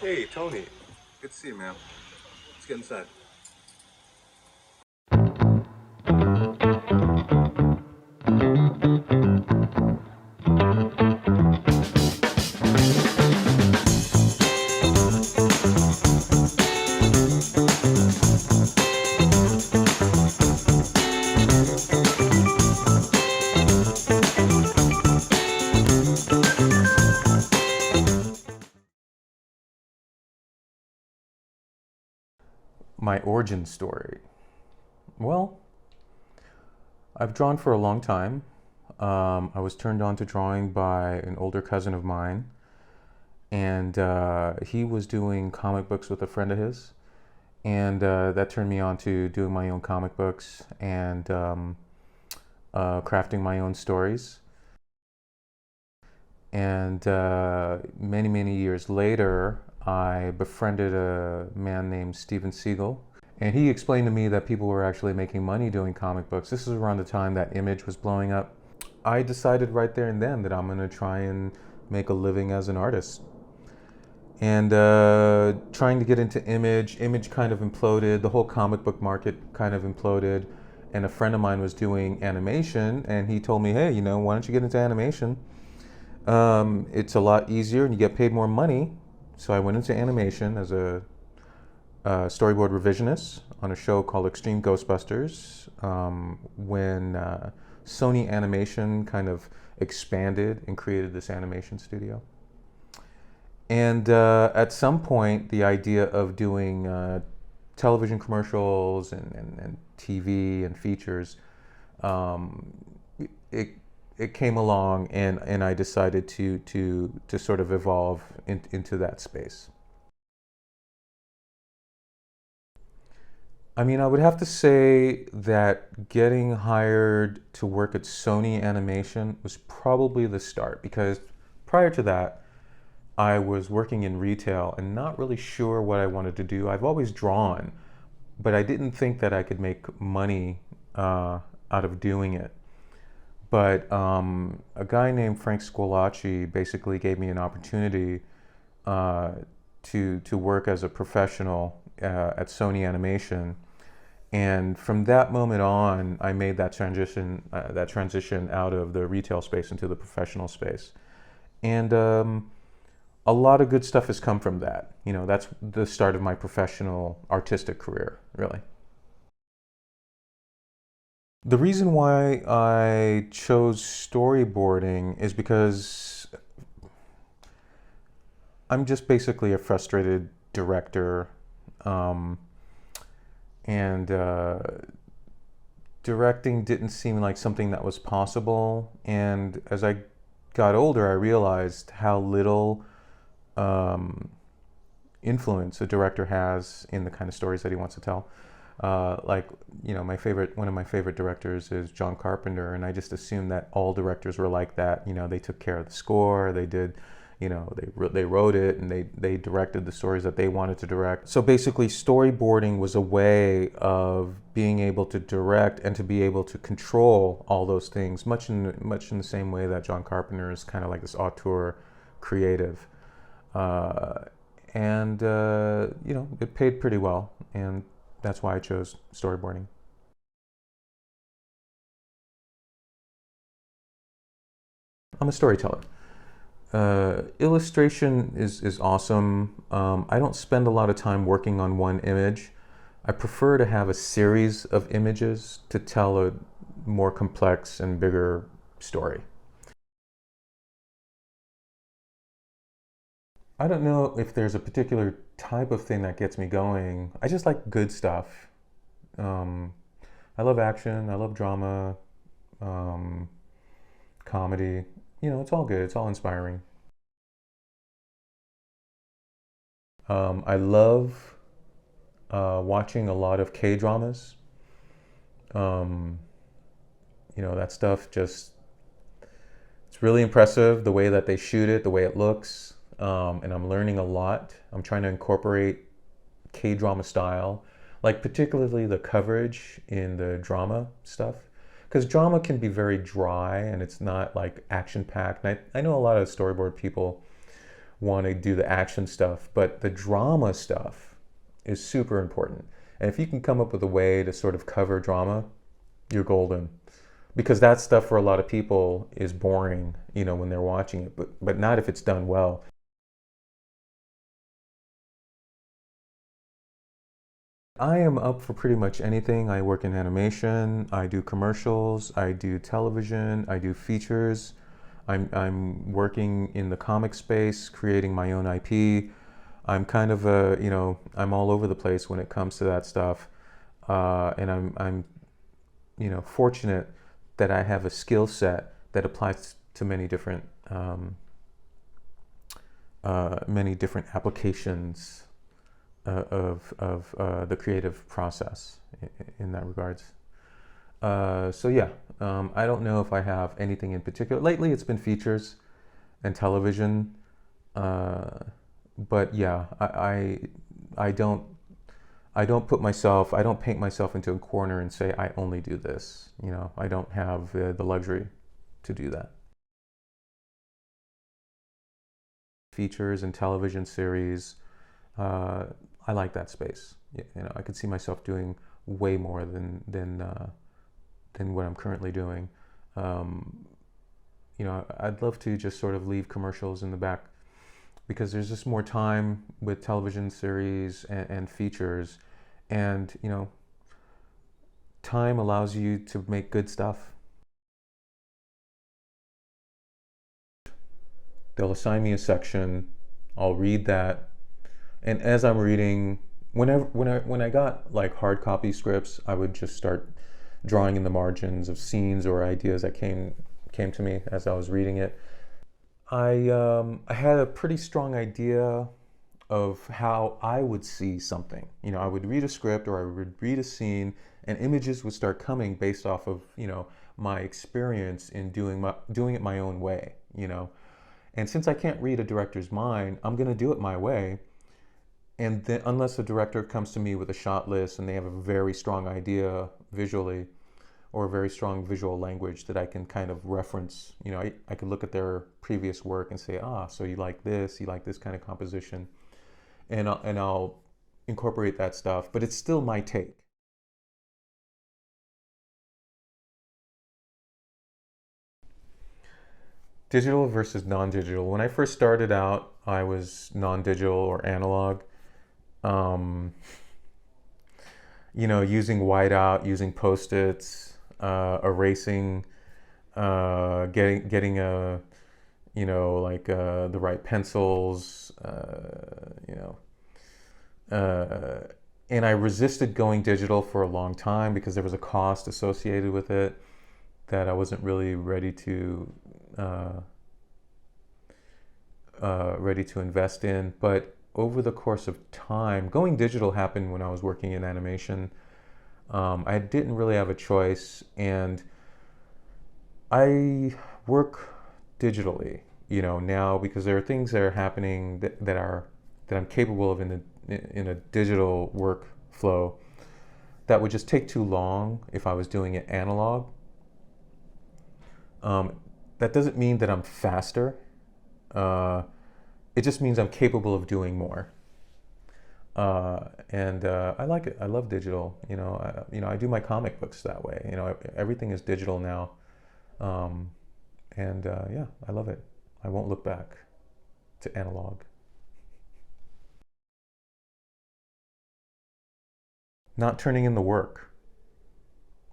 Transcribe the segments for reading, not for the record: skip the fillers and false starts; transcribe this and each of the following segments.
Hey, Tony. Good to see you, man. Let's get inside. My origin story. Well, I've drawn for a long time. I was turned on to drawing by an older cousin of mine, and he was doing comic books with a friend of his, and that turned me on to doing my own comic books and crafting my own stories. And many, many years later, I befriended a man named Steven Siegel. And he explained to me that people were actually making money doing comic books. This is around the time that Image was blowing up. I decided right there and then that I'm going to try and make a living as an artist. And trying to get into Image kind of imploded. The whole comic book market kind of imploded. And a friend of mine was doing animation, and he told me, hey, why don't you get into animation? It's a lot easier and you get paid more money. So I went into animation as a storyboard revisionist on a show called Extreme Ghostbusters when Sony Animation kind of expanded and created this animation studio. And at some point, the idea of doing television commercials and TV and features, it it came along, and I decided to sort of evolve into that space. I mean, I would have to say that getting hired to work at Sony Animation was probably the start, because prior to that, I was working in retail and not really sure what I wanted to do. I've always drawn, but I didn't think that I could make money out of doing it. But a guy named Frank Squilacci basically gave me an opportunity uh, to work as a professional at Sony Animation, and from that moment on, I made that transition out of the retail space into the professional space, and a lot of good stuff has come from that. That's the start of my professional artistic career, really. The reason why I chose storyboarding is because I'm just basically a frustrated director, um, and directing didn't seem like something that was possible. And as I got older, I realized how little um, influence a director has in the kind of stories that he wants to tell. Like, one of my favorite directors is John Carpenter, and I just assumed that all directors were like that. They took care of the score, they did, they wrote it, and they directed the stories that they wanted to direct. So basically, storyboarding was a way of being able to direct and to be able to control all those things, much in the same way that John Carpenter is kind of like this auteur creative. Uh, and it paid pretty well, and that's why I chose storyboarding. I'm a storyteller. Illustration is awesome. I don't spend a lot of time working on one image. I prefer to have a series of images to tell a more complex and bigger story. I don't know if there's a particular type of thing that gets me going. I just like good stuff. Um, I love action. I love drama, um, comedy. It's all good. It's all inspiring. I love watching a lot of K dramas. Um, that stuff just, it's really impressive the way that they shoot it, the way it looks. And I'm learning a lot. I'm trying to incorporate K drama style, like particularly the coverage in the drama stuff. Because drama can be very dry and it's not like action packed. And I know a lot of storyboard people want to do the action stuff, but the drama stuff is super important. And if you can come up with a way to sort of cover drama, you're golden. Because that stuff for a lot of people is boring, when they're watching it, but not if it's done well. I am up for pretty much anything. I work in animation, I do commercials, I do television, I do features. I'm working in the comic space, creating my own IP. I'm kind of I'm all over the place when it comes to that stuff. And I'm fortunate that I have a skill set that applies to many different applications of the creative process in that regards. So yeah, I don't know if I have anything in particular. Lately it's been features and television, but yeah, I don't paint myself into a corner and say I only do this. I don't have the luxury to do that. Features and television series, I like that space. I could see myself doing way more than what I'm currently doing. I'd love to just sort of leave commercials in the back, because there's just more time with television series and features, and time allows you to make good stuff. They'll assign me a section, I'll read that, and as I'm reading, when I got like hard copy scripts, I would just start drawing in the margins of scenes or ideas that came to me as I was reading it. I had a pretty strong idea of how I would see something. I would read a script or I would read a scene, and images would start coming based off of my experience in doing it my own way. And since I can't read a director's mind, I'm going to do it my way. And then, unless a director comes to me with a shot list and they have a very strong idea visually, or a very strong visual language that I can kind of reference, I could look at their previous work and say, so you like this kind of composition, and I'll incorporate that stuff, but it's still my take. Digital versus non-digital. When I first started out, I was non-digital or analog. Using whiteout, using post-its, erasing, getting the right pencils, and I resisted going digital for a long time because there was a cost associated with it that I wasn't really ready to invest in. But over the course of time, going digital happened when I was working in animation. I didn't really have a choice, and I work digitally, now, because there are things that are happening that I'm capable of in a digital workflow that would just take too long if I was doing it analog. That doesn't mean that I'm faster. It just means I'm capable of doing more. And I like it. I love digital. I do my comic books that way. Everything is digital now. Yeah, I love it. I won't look back to analog. Not turning in the work.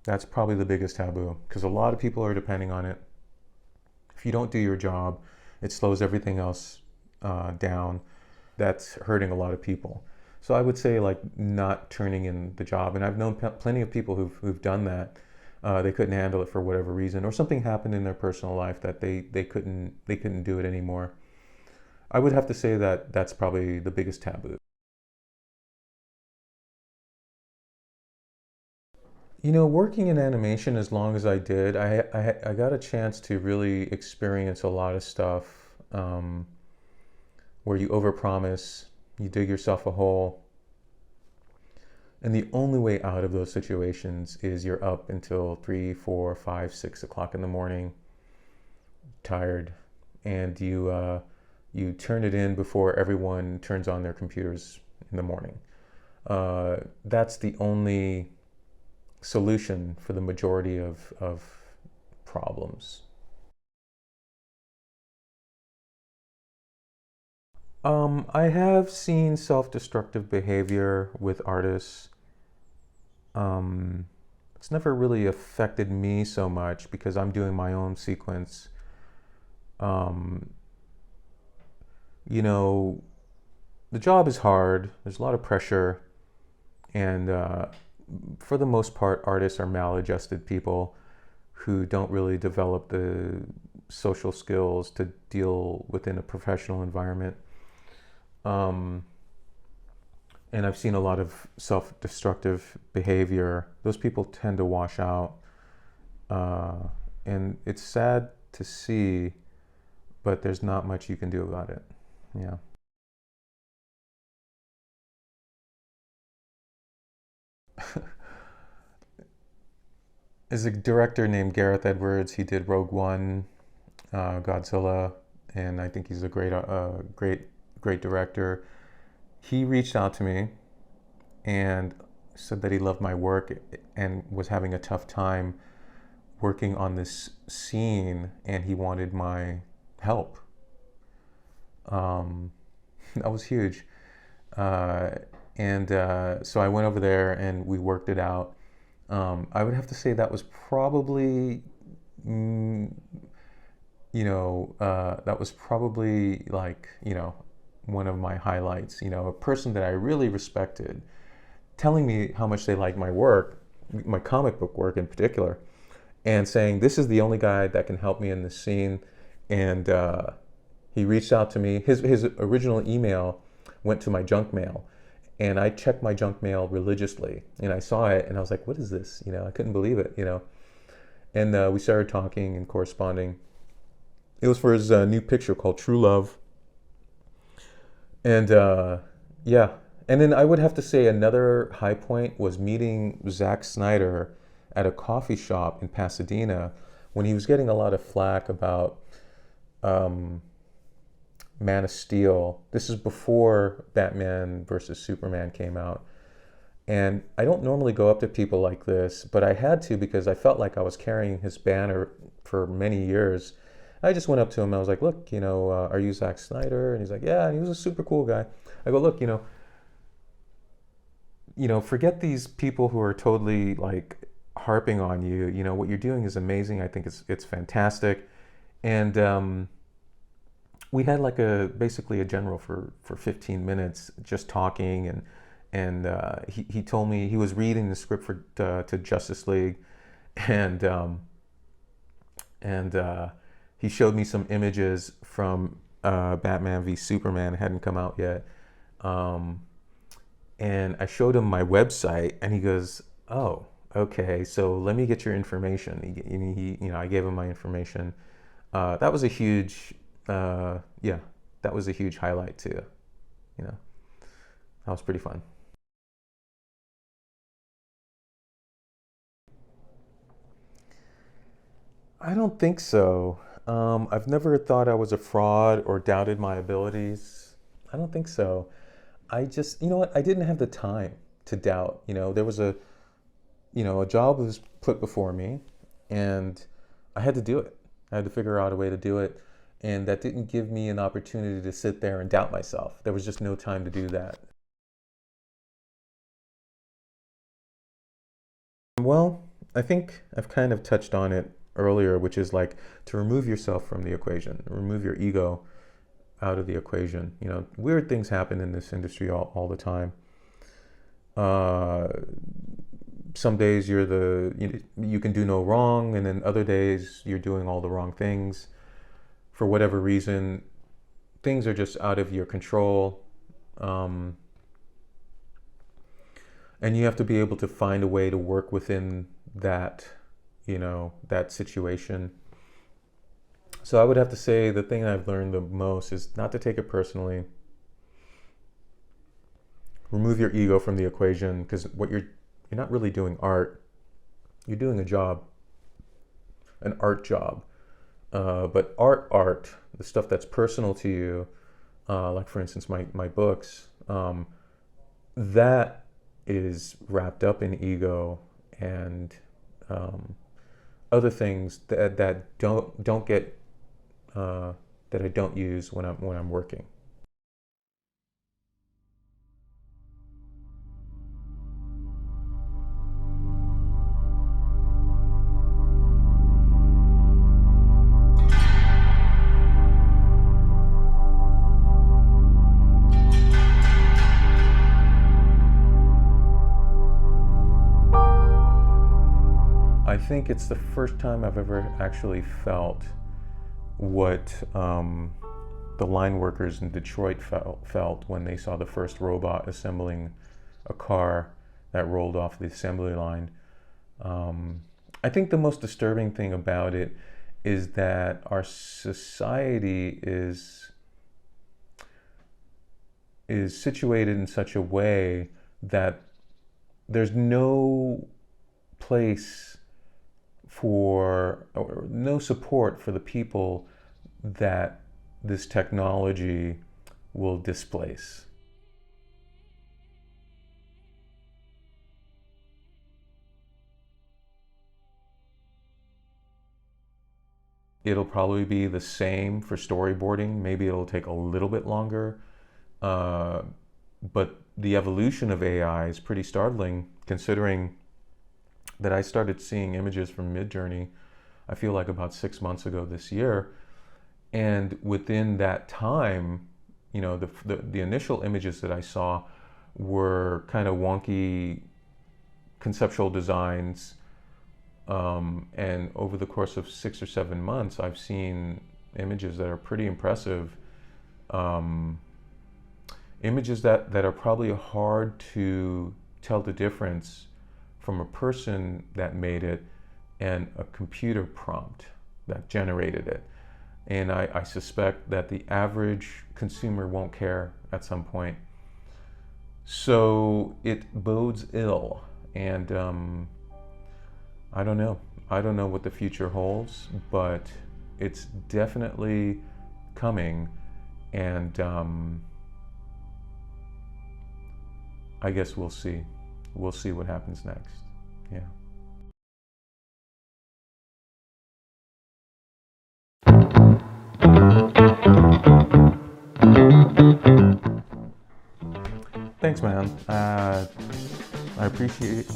That's probably the biggest taboo, because a lot of people are depending on it. If you don't do your job, it slows everything else down. That's hurting a lot of people. So I would say, like, not turning in the job. And I've known plenty of people who've done that. They couldn't handle it for whatever reason, or something happened in their personal life that they couldn't do it anymore. I would have to say that that's probably the biggest taboo. Working in animation as long as I did, I got a chance to really experience a lot of stuff where you overpromise, you dig yourself a hole, and the only way out of those situations is you're up until 3, 4, 5, 6 o'clock in the morning, tired, and you You turn it in before everyone turns on their computers in the morning. That's the only solution for the majority of problems. I have seen self-destructive behavior with artists. Um, it's never really affected me so much because I'm doing my own sequence. Um, you know, the job is hard. There's a lot of pressure, and for the most part, artists are maladjusted people who don't really develop the social skills to deal within a professional environment. Um, and I've seen a lot of self-destructive behavior. Those people tend to wash out, and it's sad to see, but there's not much you can do about it. Yeah. There's a director named Gareth Edwards. He did Rogue One, Godzilla, and I think he's a great director. He reached out to me and said that he loved my work and was having a tough time working on this scene, and he wanted my help. Um, that was huge. Uh, and so I went over there and we worked it out. I would have to say that was probably, mm, that was probably like, one of my highlights. A person that I really respected telling me how much they liked my work, my comic book work in particular, and saying, this is the only guy that can help me in this scene. And he reached out to me. His original email went to my junk mail. And I checked my junk mail religiously, and I saw it, and I was like, "What is this?" I couldn't believe it. And we started talking and corresponding. It was for his new picture called True Love, and yeah. And then I would have to say another high point was meeting Zack Snyder at a coffee shop in Pasadena when he was getting a lot of flack about um, Man of Steel. This is before Batman versus Superman came out. And I don't normally go up to people like this, but I had to because I felt like I was carrying his banner for many years. I just went up to him. I was like, look, are you Zack Snyder? And he's like, yeah. And he was a super cool guy. I go, look, forget these people who are totally like harping on you. What you're doing is amazing. I think it's fantastic. And we had like basically a general for 15 minutes just talking, and he told me he was reading the script for to Justice League, and he showed me some images from Batman v Superman. It hadn't come out yet, and I showed him my website, and he goes, "Oh, okay, so let me get your information." I gave him my information. That was a huge. Yeah, that was a huge highlight too. That was pretty fun. I don't think so. I've never thought I was a fraud or doubted my abilities. I don't think so. I just, you know what? I didn't have the time to doubt. There was a job was put before me, and I had to do it. I had to figure out a way to do it. And that didn't give me an opportunity to sit there and doubt myself. There was just no time to do that. Well, I think I've kind of touched on it earlier, which is like to remove yourself from the equation, remove your ego out of the equation. Weird things happen in this industry all the time. Uh, some days you can do no wrong, and then other days you're doing all the wrong things. For whatever reason, things are just out of your control. Um, and you have to be able to find a way to work within that, that situation. So I would have to say the thing I've learned the most is not to take it personally. Remove your ego from the equation, because you're not really doing art. You're doing a job, an art job. But art, the stuff that's personal to you, like for instance my books, that is wrapped up in ego and other things that don't get that I don't use when I'm working. I think it's the first time I've ever actually felt what the line workers in Detroit felt when they saw the first robot assembling a car that rolled off the assembly line. I think the most disturbing thing about it is that our society is situated in such a way that there's no place for, or no support for the people that this technology will displace. It'll probably be the same for storyboarding. Maybe it'll take a little bit longer, but the evolution of AI is pretty startling, considering that I started seeing images from Midjourney, I feel like about 6 months ago this year. And within that time, you know, the initial images that I saw were kind of wonky conceptual designs. And over the course of 6 or 7 months, I've seen images that are pretty impressive. Images that are probably hard to tell the difference from a person that made it and a computer prompt that generated it. And I suspect that the average consumer won't care at some point. So it bodes ill. And I don't know. I don't know what the future holds, but it's definitely coming. And I guess we'll see. We'll see what happens next. Yeah. Thanks, man. I appreciate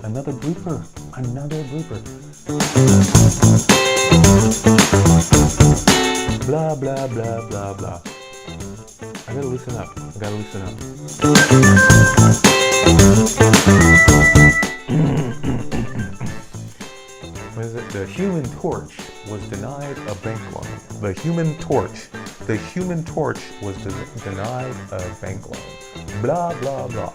another blooper. Another blooper. Blah, blah, blah, blah, blah. I gotta loosen up. I gotta loosen up. What is it? The Human Torch was denied a bank loan. The Human Torch. The Human Torch was denied a bank loan. Blah, blah, blah.